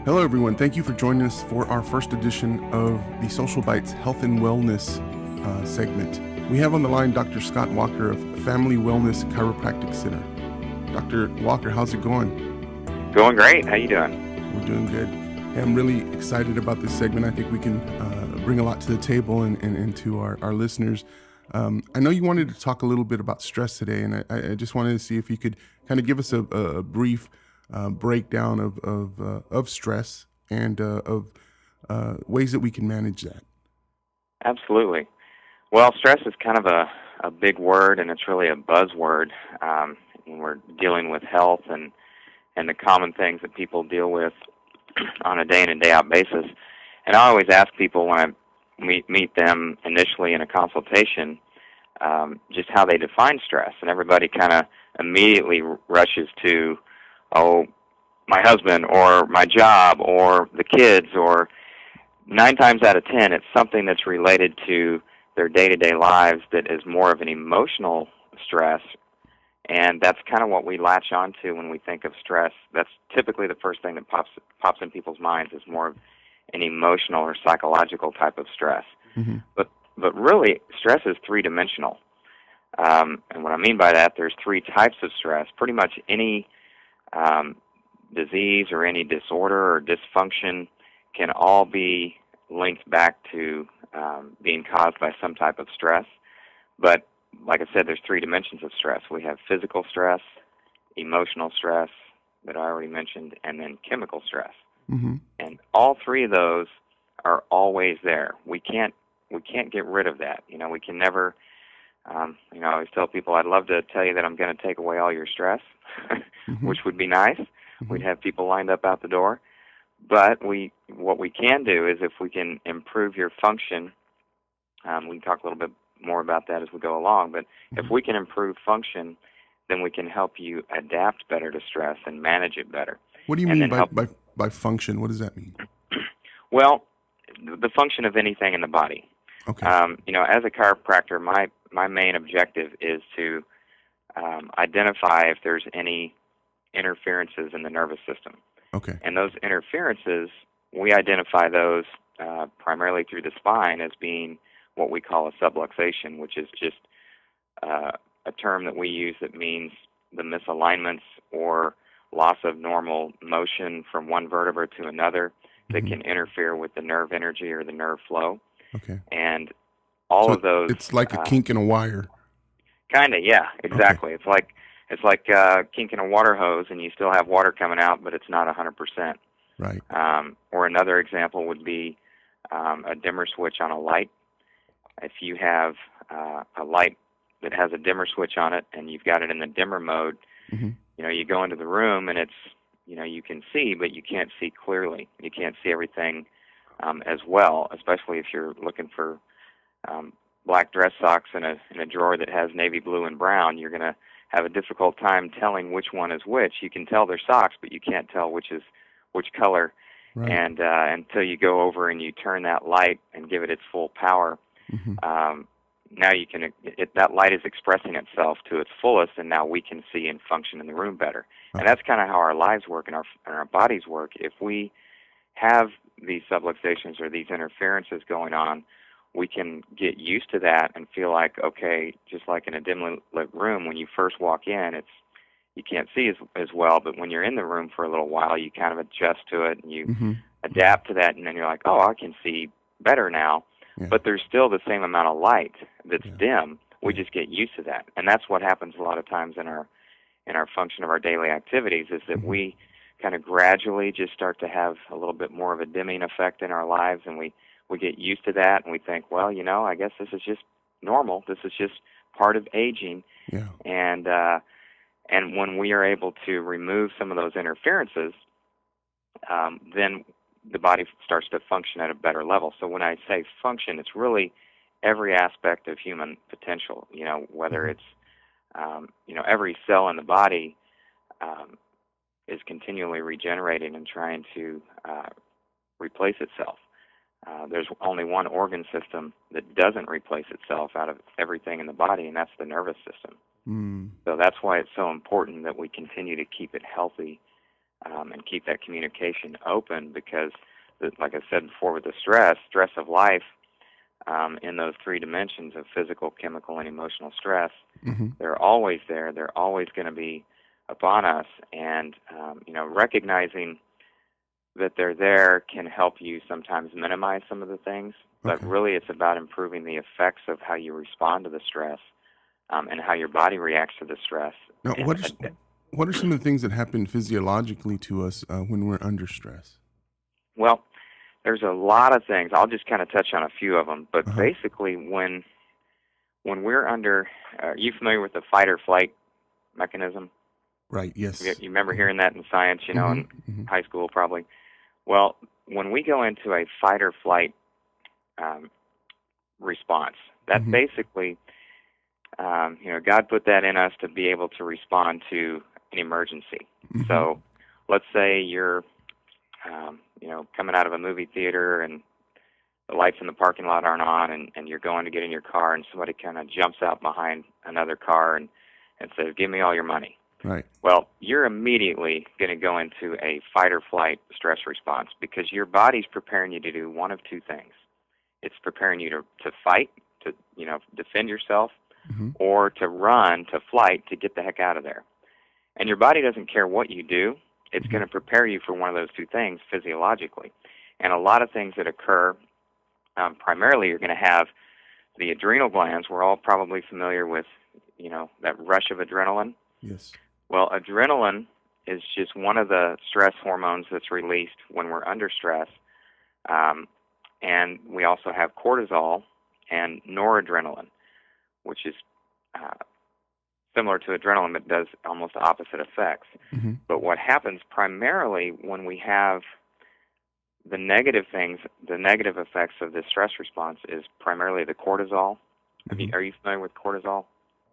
Hello, everyone. Thank you for joining us for our first edition of the Social Bites Health and Wellness segment. We have on the line Dr. Scott Walker of Family Wellness Chiropractic Center. Dr. Walker, how's it going? Going great. How you doing? We're doing good. Hey, I'm really excited about this segment. I think we can bring a lot to the table and to our listeners. I know you wanted to talk a little bit about stress today, and I just wanted to see if you could kind of give us a brief breakdown of stress and of ways that we can manage that. Absolutely. Well, stress is kind of a big word, and it's really a buzzword when we're dealing with health and the common things that people deal with on a day in and day out basis. And I always ask people when I meet them initially in a consultation just how they define stress, and everybody kind of immediately rushes to, oh, my husband or my job or the kids, or 9 times out of 10 it's something that's related to their day-to-day lives that is more of an emotional stress, and that's kind of what we latch onto when we think of stress. That's typically the first thing that pops in people's minds is more of an emotional or psychological type of stress. Mm-hmm. But really, stress is three-dimensional. And what I mean by that, there's 3 types of stress. Pretty much any disease or any disorder or dysfunction can all be linked back to being caused by some type of stress. But like I said, there's 3 dimensions of stress. We have physical stress, emotional stress that I already mentioned, and then chemical stress. Mm-hmm. And all 3 of those are always there. We can't get rid of that. We can never. I always tell people I'd love to tell you that I'm going to take away all your stress, Mm-hmm. which would be nice. Mm-hmm. We'd have people lined up out the door. But what we can do is if we can improve your function, we can talk a little bit more about that as we go along, but if we can improve function, then we can help you adapt better to stress and manage it better. What do you mean by function? What does that mean? Well, the function of anything in the body. Okay. As a chiropractor, my main objective is to identify if there's any interferences in the nervous system. Okay. And those interferences, we identify those primarily through the spine as being what we call a subluxation, which is just a term that we use that means the misalignments or loss of normal motion from one vertebra to another that Mm-hmm. can interfere with the nerve energy or the nerve flow. Okay. And all of those... It's like a kink in a wire. Kind of, yeah, exactly. Okay. It's like kinking a water hose, and you still have water coming out, but it's not 100%. Right. Or another example would be a dimmer switch on a light. If you have a light that has a dimmer switch on it, and you've got it in the dimmer mode, Mm-hmm. you go into the room, and it's, you can see, but you can't see clearly. You can't see everything as well, especially if you're looking for black dress socks in a drawer that has navy blue and brown. You're going to have a difficult time telling which one is which. You can tell they're socks, but you can't tell which is which color. Right. And until you go over and you turn that light and give it its full power, Mm-hmm. now you can that light is expressing itself to its fullest, and now we can see and function in the room better. Okay. And that's kind of how our lives work and our bodies work. If we have these subluxations or these interferences going on, we can get used to that and feel like, okay, just like in a dimly lit room, when you first walk in, you can't see as well, but when you're in the room for a little while, you kind of adjust to it and you Mm-hmm. adapt to that, and then you're like, oh, I can see better now. Yeah. But there's still the same amount of light that's Yeah. dim. We just get used to that, and that's what happens a lot of times in our function of our daily activities, is that Mm-hmm. we kind of gradually just start to have a little bit more of a dimming effect in our lives, and we get used to that, and we think, well, I guess this is just normal. This is just part of aging. Yeah. And when we are able to remove some of those interferences, then the body starts to function at a better level. So when I say function, it's really every aspect of human potential, whether it's, every cell in the body is continually regenerating and trying to replace itself. There's only one organ system that doesn't replace itself out of everything in the body, and that's the nervous system. Mm. So that's why it's so important that we continue to keep it healthy and keep that communication open, because, like I said before, with the stress of life, in those three dimensions of physical, chemical, and emotional stress, Mm-hmm. they're always there. They're always going to be upon us, and recognizing that they're there can help you sometimes minimize some of the things. But Okay. really, it's about improving the effects of how you respond to the stress, and how your body reacts to the stress. Now, And what are some of the things that happen physiologically to us when we're under stress? well, there's a lot of things. I'll just kind of touch on a few of them. But Uh-huh. basically, when we're under, are you familiar with the fight or flight mechanism? Right. You Yes. you remember Mm-hmm. hearing that in science, Mm-hmm. in Mm-hmm. high school probably. Well, when we go into a fight or flight um, response, that Mm-hmm. basically, God put that in us to be able to respond to an emergency. Mm-hmm. So, let's say you're, coming out of a movie theater and the lights in the parking lot aren't on, and you're going to get in your car, and somebody kind of jumps out behind another car and says, "Give me all your money." Right. Well, you're immediately going to go into a fight or flight stress response, because your body's preparing you to do one of two things. It's preparing you to fight, to defend yourself, Mm-hmm. or to run, to flight, to get the heck out of there. And your body doesn't care what you do. It's Mm-hmm. going to prepare you for one of those two things physiologically. And a lot of things that occur, primarily you're going to have the adrenal glands. We're all probably familiar with, that rush of adrenaline. Yes. Well, adrenaline is just one of the stress hormones that's released when we're under stress. And we also have cortisol and noradrenaline, which is uh, similar to adrenaline, but does almost opposite effects. Mm-hmm. But what happens primarily when we have the negative things, the negative effects of this stress response, is primarily the cortisol. Mm-hmm. Are you familiar with cortisol?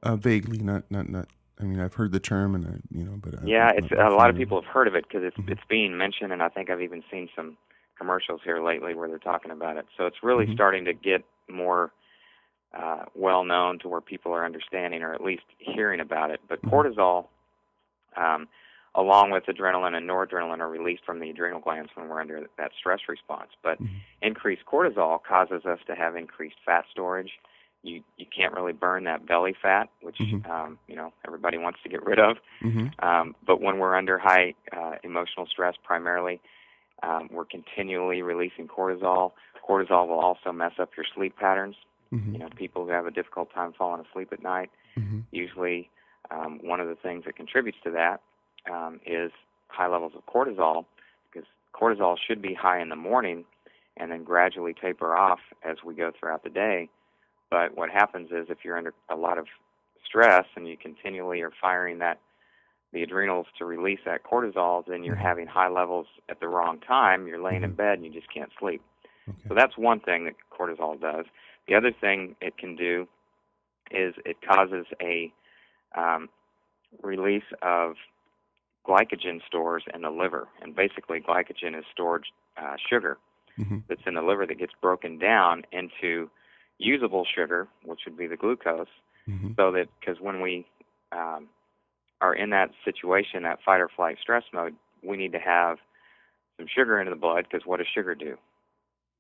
Vaguely, not. I mean, I've heard the term, and but Yeah, I'm it's not real a lot of familiar with people have heard of it because it's it. it's being mentioned, and I think I've even seen some commercials here lately where they're talking about it. So it's really Mm-hmm. starting to get more well known to where people are understanding or at least hearing about it. But Mm-hmm. cortisol, um, along with adrenaline and noradrenaline, are released from the adrenal glands when we're under that stress response. But Mm-hmm. increased cortisol causes us to have increased fat storage. You can't really burn that belly fat, which Mm-hmm. everybody wants to get rid of. Mm-hmm. But when we're under high emotional stress, primarily, we're continually releasing cortisol. Cortisol will also mess up your sleep patterns. Mm-hmm. People who have a difficult time falling asleep at night, Mm-hmm. usually one of the things that contributes to that is high levels of cortisol, because cortisol should be high in the morning and then gradually taper off as we go throughout the day. But what happens is if you're under a lot of stress and you continually are firing the adrenals to release that cortisol, then you're Mm-hmm. having high levels at the wrong time. You're laying in Mm-hmm. bed and you just can't sleep. Okay. So that's one thing that cortisol does. The other thing it can do is it causes a release of glycogen stores in the liver. And basically, glycogen is stored sugar Mm-hmm. that's in the liver that gets broken down into usable sugar, which would be the glucose. Mm-hmm. So that, because when we are in that situation, that fight or flight stress mode, we need to have some sugar into the blood, because what does sugar do?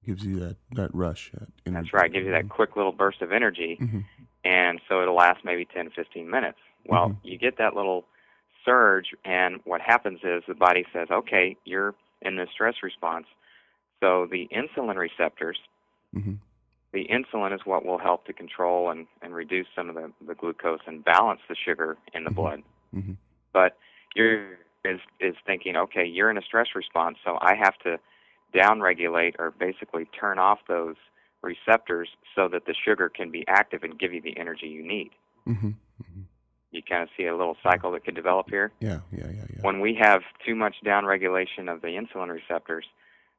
Gives you that rush, that energy. That's right, gives you that quick little burst of energy, Mm-hmm. and so it'll last maybe 10 to 15 minutes. Well, Mm-hmm. you get that little surge, and what happens is the body says, okay, you're in this stress response. So the insulin receptors, Mm-hmm. the insulin is what will help to control and reduce some of the glucose and balance the sugar in the Mm-hmm. blood. Mm-hmm. But is thinking, okay, you're in a stress response, so I have to downregulate or basically turn off those receptors so that the sugar can be active and give you the energy you need. Mm-hmm. Mm-hmm. You kind of see a little cycle that could develop here. Yeah. When we have too much downregulation of the insulin receptors,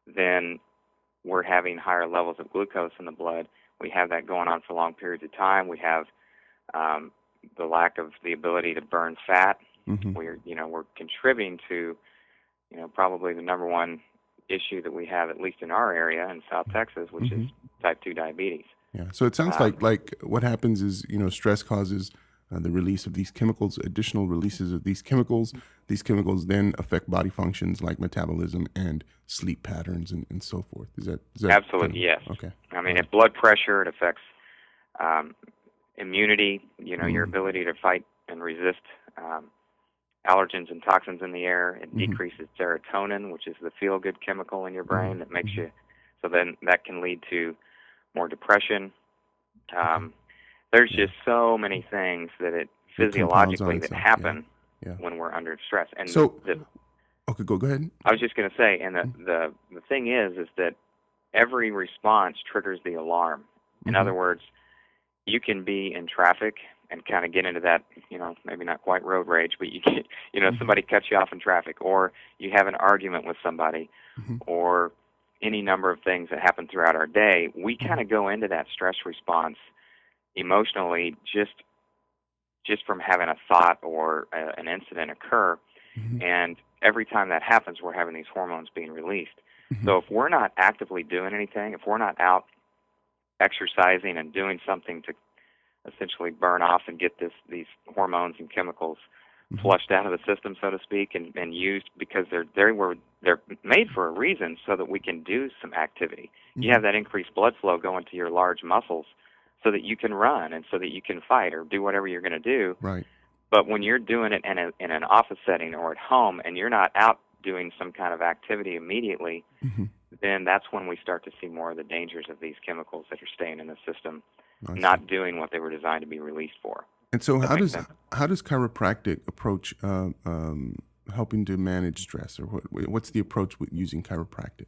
then we're having higher levels of glucose in the blood. We have that going on for long periods of time. We have the lack of the ability to burn fat. Mm-hmm. We're contributing to, probably the number one issue that we have, at least in our area in South Texas, which Mm-hmm. is type 2 diabetes. Yeah. So it sounds like what happens is stress causes the release of these chemicals, additional releases of these chemicals. These chemicals then affect body functions like metabolism and sleep patterns and so forth. Is that Absolutely, yes. Okay. I mean, if blood pressure, it affects immunity, your ability to fight and resist allergens and toxins in the air. It decreases serotonin, which is the feel-good chemical in your brain that makes you, so then that can lead to more depression. There's just so many things that physiologically that happen when we're under stress. And so, okay, go ahead. I was just going to say, and the thing is that every response triggers the alarm. In other words, you can be in traffic and kind of get into that, maybe not quite road rage, but you can, somebody cuts you off in traffic, or you have an argument with somebody, or any number of things that happen throughout our day. We kind of go into that stress response emotionally just from having a thought or an incident occur, and every time that happens, we're having these hormones being released. So if we're not actively doing anything, if we're not out exercising and doing something to essentially burn off and get these hormones and chemicals flushed out of the system, so to speak, and used, because they're made for a reason, so that we can do some activity. You have that increased blood flow going to your large muscles so that you can run and so that you can fight or do whatever you're going to do. Right. But when you're doing it in an office setting or at home and you're not out doing some kind of activity immediately, then that's when we start to see more of the dangers of these chemicals that are staying in the system, not doing what they were designed to be released for. And so how does chiropractic approach helping to manage stress, or what's the approach with using chiropractic?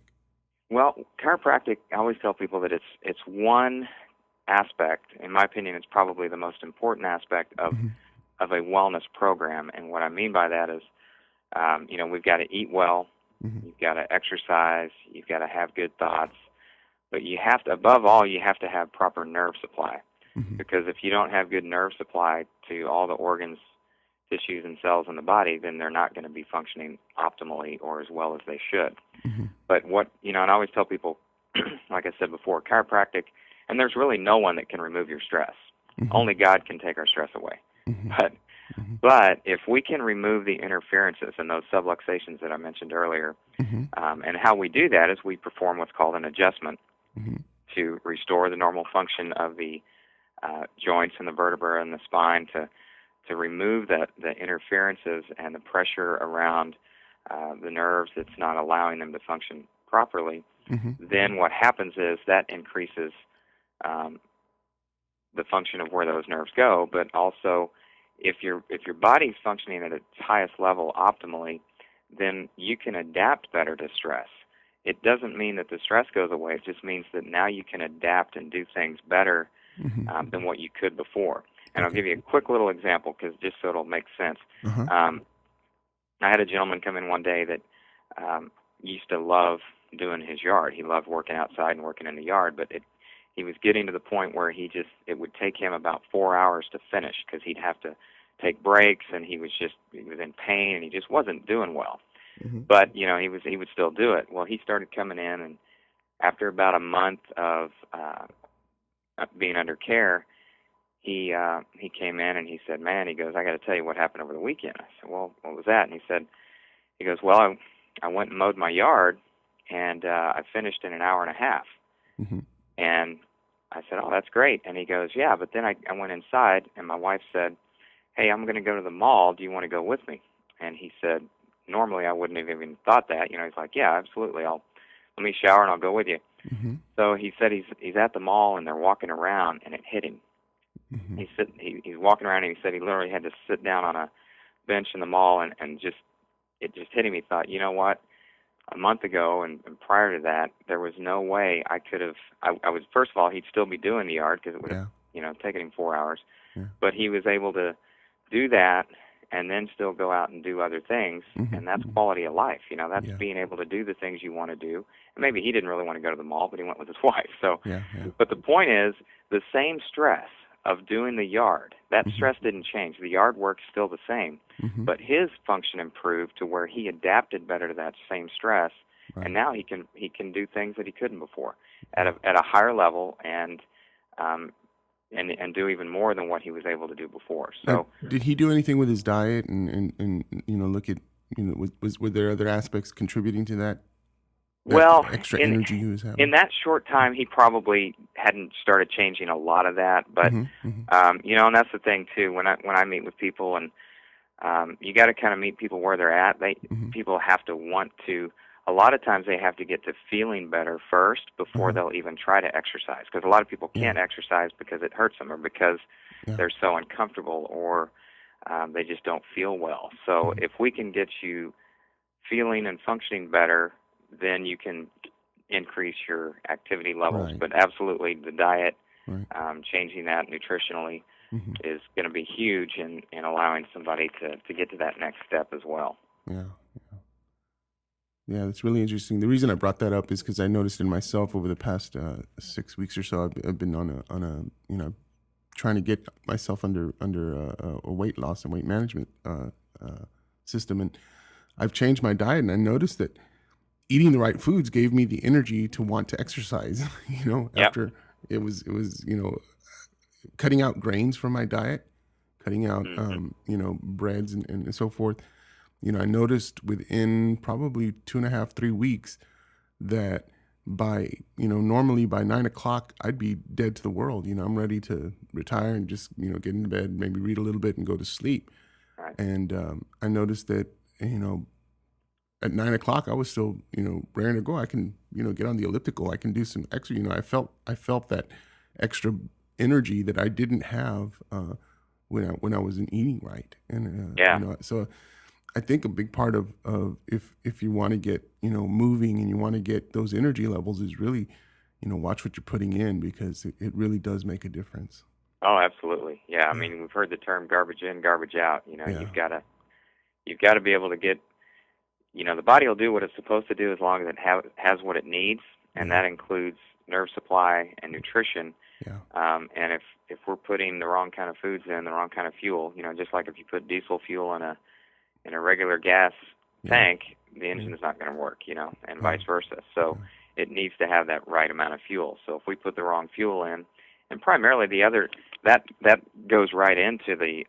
Well, chiropractic, I always tell people that it's one aspect. In my opinion, it's probably the most important aspect of a wellness program. And what I mean by that is, we've got to eat well, you've got to exercise, you've got to have good thoughts, but you have to, above all, you have to have proper nerve supply. Because if you don't have good nerve supply to all the organs, tissues, and cells in the body, then they're not going to be functioning optimally or as well as they should. But and I always tell people, like I said before, chiropractic, and there's really no one that can remove your stress. Only God can take our stress away. But if we can remove the interferences and those subluxations that I mentioned earlier, and how we do that is we perform what's called an adjustment to restore the normal function of the joints and the vertebrae and the spine, to remove the interferences and the pressure around the nerves that's not allowing them to function properly. Then what happens is that increases the function of where those nerves go, but also if your body's functioning at its highest level optimally, then you can adapt better to stress. It doesn't mean that the stress goes away. It just means that now you can adapt and do things better than what you could before. And I'll give you a quick little example, because just so it'll make sense. I had a gentleman come in one day that used to love doing his yard. He loved working outside and working in the yard, but he was getting to the point where it would take him about 4 hours to finish, because he'd have to take breaks, and he was in pain, and he just wasn't doing well. But he would still do it. Well, he started coming in, and after about a month of being under care, he came in and he said, "Man," he goes, "I got to tell you what happened over the weekend." I said, "Well, what was that?" And he goes, "Well, I went and mowed my yard, and I finished in an hour and a half." And I said, "Oh, that's great." And he goes, "Yeah, but then I went inside, and my wife said, 'Hey, I'm going to go to the mall. Do you want to go with me?' And he said, normally I wouldn't have even thought that. He's like, 'Yeah, absolutely. Let me shower and I'll go with you.'" So he said he's at the mall, and they're walking around, and it hit him. He's walking around, and he said he literally had to sit down on a bench in the mall, and it just hit him. He thought, you know what? A month ago and prior to that, there was no way I could have. I was, first of all, he'd still be doing the yard, because it would have taken him 4 hours. But he was able to do that and then still go out and do other things, and that's quality of life. That's being able to do the things you want to do. And maybe he didn't really want to go to the mall, but he went with his wife. So, but the point is, the same stress of doing the yard, that stress didn't change. The yard work's still the same, but his function improved to where he adapted better to that same stress, and now he can do things that he couldn't before at a higher level, and and do even more than what he was able to do before. Now, So, did he do anything with his diet and look at, were there other aspects contributing to that well, extra in energy he was in having? that short time, he probably hadn't started changing a lot of that. But Mm-hmm. Mm-hmm. and that's the thing too. When I meet with people, and you got to kind of meet people where they're at. Mm-hmm. People have to want to. A lot of times they have to get to feeling better first before Uh-huh. they'll even try to exercise. Because a lot of people Yeah. can't exercise because it hurts them, or because Yeah. they're so uncomfortable, or they just don't feel well. So Mm-hmm. if we can get you feeling and functioning better, then you can increase your activity levels. Right. But absolutely, the diet, Right. changing that nutritionally, Mm-hmm. is going to be huge in allowing somebody to get to that next step as well. Yeah. Yeah, that's really interesting. The reason I brought that up is because I noticed in myself over the past 6 weeks or so, I've been on a trying to get myself under a weight loss and weight management system, and I've changed my diet, and I noticed that eating the right foods gave me the energy to want to exercise. Yep. After it was cutting out grains from my diet, cutting out Hmm. breads and so forth. I noticed within probably 2.5, 3 weeks that normally by 9 o'clock, I'd be dead to the world. I'm ready to retire and just, get into bed, maybe read a little bit and go to sleep. Right. And I noticed that, at 9 o'clock, I was still, raring to go. I can, get on the elliptical. I can do some exercise. I felt that extra energy that I didn't have when I wasn't eating right. And, Yeah. so I think a big part of if you want to get moving and you want to get those energy levels is really watch what you're putting in, because it really does make a difference. Oh, absolutely. Yeah. I Yeah, mean, we've heard the term garbage in, garbage out. yeah, You've got to be able to get. The body will do what it's supposed to do as long as it has what it needs, and yeah, that includes nerve supply and nutrition. yeah, And if we're putting the wrong kind of foods in, the wrong kind of fuel, just like if you put diesel fuel in a regular gas yeah, tank, the yeah, engine is not going to work, and yeah, vice versa. So yeah, it needs to have that right amount of fuel. So if we put the wrong fuel in, and primarily the other that goes right into the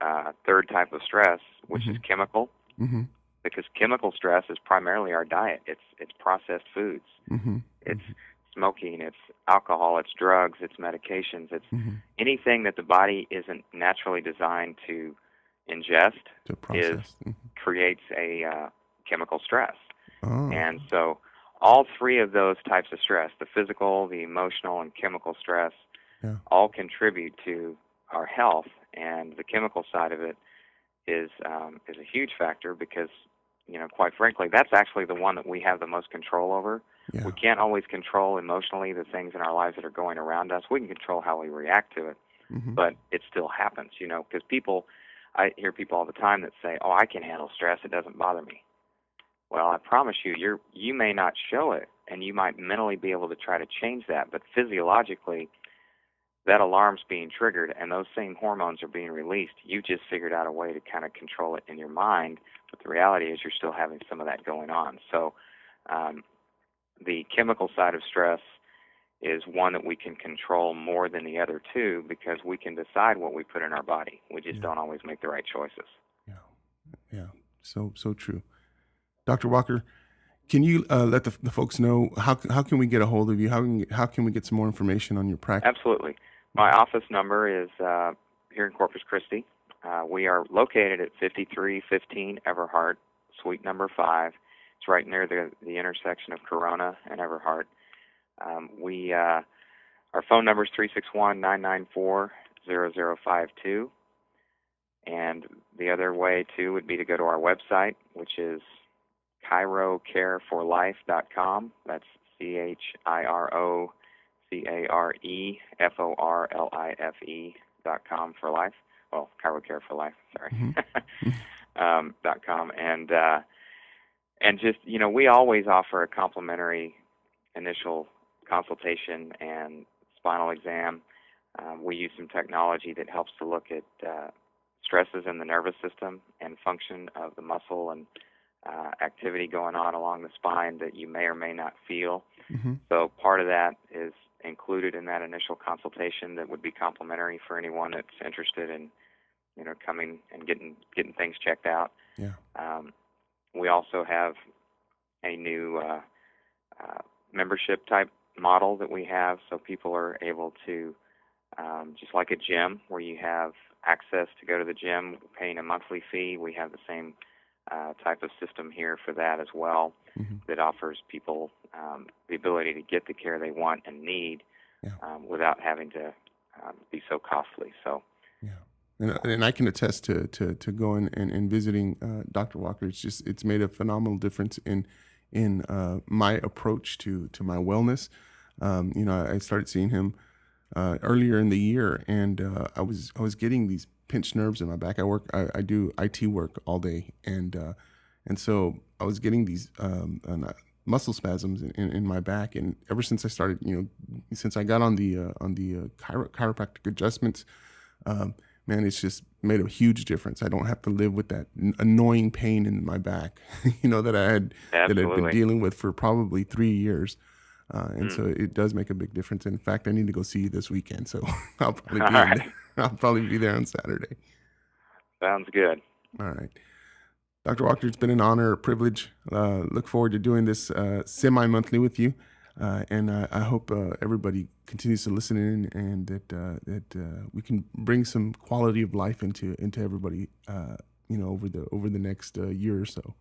third type of stress, which is mm-hmm, chemical, mm-hmm, because chemical stress is primarily our diet. It's processed foods, mm-hmm, it's mm-hmm, smoking, it's alcohol, it's drugs, it's medications, it's mm-hmm. anything that the body isn't naturally designed to ingest To is process. Mm-hmm. creates a chemical stress. Oh, And so all three of those types of stress, the physical, the emotional, and chemical stress, yeah, all contribute to our health. And the chemical side of it is a huge factor because, quite frankly, that's actually the one that we have the most control over. yeah, We can't always control emotionally the things in our lives that are going around us. We can control how we react to it, mm-hmm, but it still happens, because I hear people all the time that say, "Oh, I can handle stress; it doesn't bother me." Well, I promise you, you may not show it, and you might mentally be able to try to change that, but physiologically, that alarm's being triggered, and those same hormones are being released. You just figured out a way to kind of control it in your mind, but the reality is you're still having some of that going on. So, um, the chemical side of stress is one that we can control more than the other two because we can decide what we put in our body. We just yeah, don't always make the right choices. yeah, yeah. So true. Dr. Walker, can you let the folks know how can we get a hold of you? How can we get some more information on your practice? Absolutely. My office number is here in Corpus Christi. We are located at 5315 Everhart, suite number 5. It's right near the intersection of Corona and Everhart. Our phone number is 361-994-0052. And the other way, too, would be to go to our website, which is chirocareforlife.com. That's chirocareforlife.com for life. Well, chirocare for life. Sorry. Mm-hmm. .com. And just, we always offer a complimentary initial consultation and spinal exam. We use some technology that helps to look at stresses in the nervous system and function of the muscle and activity going on along the spine that you may or may not feel. Mm-hmm. So part of that is included in that initial consultation that would be complimentary for anyone that's interested in, coming and getting things checked out. Yeah. We also have a new membership type model that we have, so people are able to, just like a gym where you have access to go to the gym paying a monthly fee, we have the same type of system here for that as well, that offers people the ability to get the care they want and need without having to be so costly. So, and I can attest to going and visiting Dr. Walker. It's made a phenomenal difference in my approach to my wellness. I started seeing him earlier in the year, and I was getting these pinched nerves in my back. I do IT work all day, and so I was getting these muscle spasms in my back. And ever since I started, since I got on the chiropractic adjustments, man, it's just made a huge difference. I don't have to live with that annoying pain in my back, that I'd been dealing with for probably 3 years. And so it does make a big difference. In fact, I need to go see you this weekend, so I'll probably be there on Saturday. Sounds good. All right. Dr. Walker, it's been an honor, a privilege. Look forward to doing this semi-monthly with you. And I hope everybody continues to listen in, and that we can bring some quality of life into everybody, over the next year or so.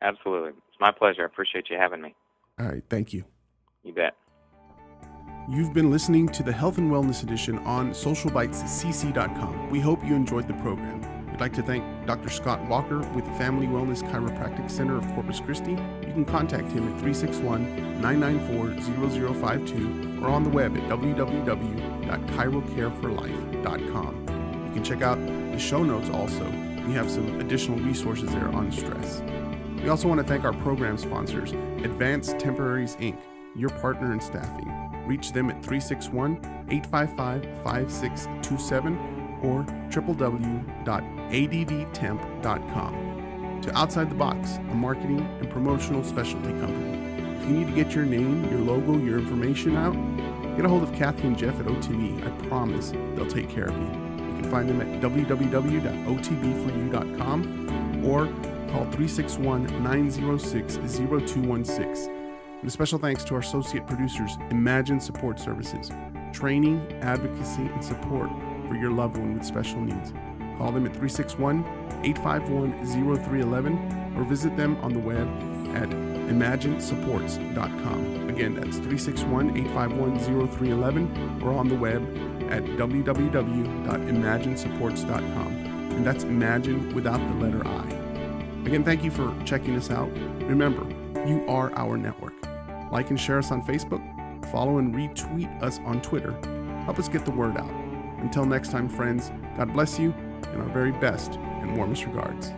Absolutely. It's my pleasure. I appreciate you having me. All right. Thank you. You bet. You've been listening to the Health and Wellness Edition on socialbytescc.com. We hope you enjoyed the program. We'd like to thank Dr. Scott Walker with the Family Wellness Chiropractic Center of Corpus Christi. You can contact him at 361-994-0052 or on the web at www.chirocareforlife.com. You can check out the show notes also. We have some additional resources there on stress. We also want to thank our program sponsors, Advanced Temporaries, Inc., your partner in staffing. Reach them at 361-855-5627 or www.advtemp.com. To Outside the Box, a marketing and promotional specialty company. If you need to get your name, your logo, your information out, get a hold of Kathy and Jeff at OTB. I promise they'll take care of you. You can find them at www.otbforyou.com or call 361-906-0216. And a special thanks to our associate producers, Imagine Support Services, training, advocacy, and support for your loved one with special needs. Call them at 361-851-0311 or visit them on the web at imaginesupports.com. Again, that's 361-851-0311 or on the web at www.imaginesupports.com. And that's Imagine without the letter I. Again, thank you for checking us out. Remember, you are our network. Like and share us on Facebook. Follow and retweet us on Twitter. Help us get the word out. Until next time, friends, God bless you, and our very best and warmest regards.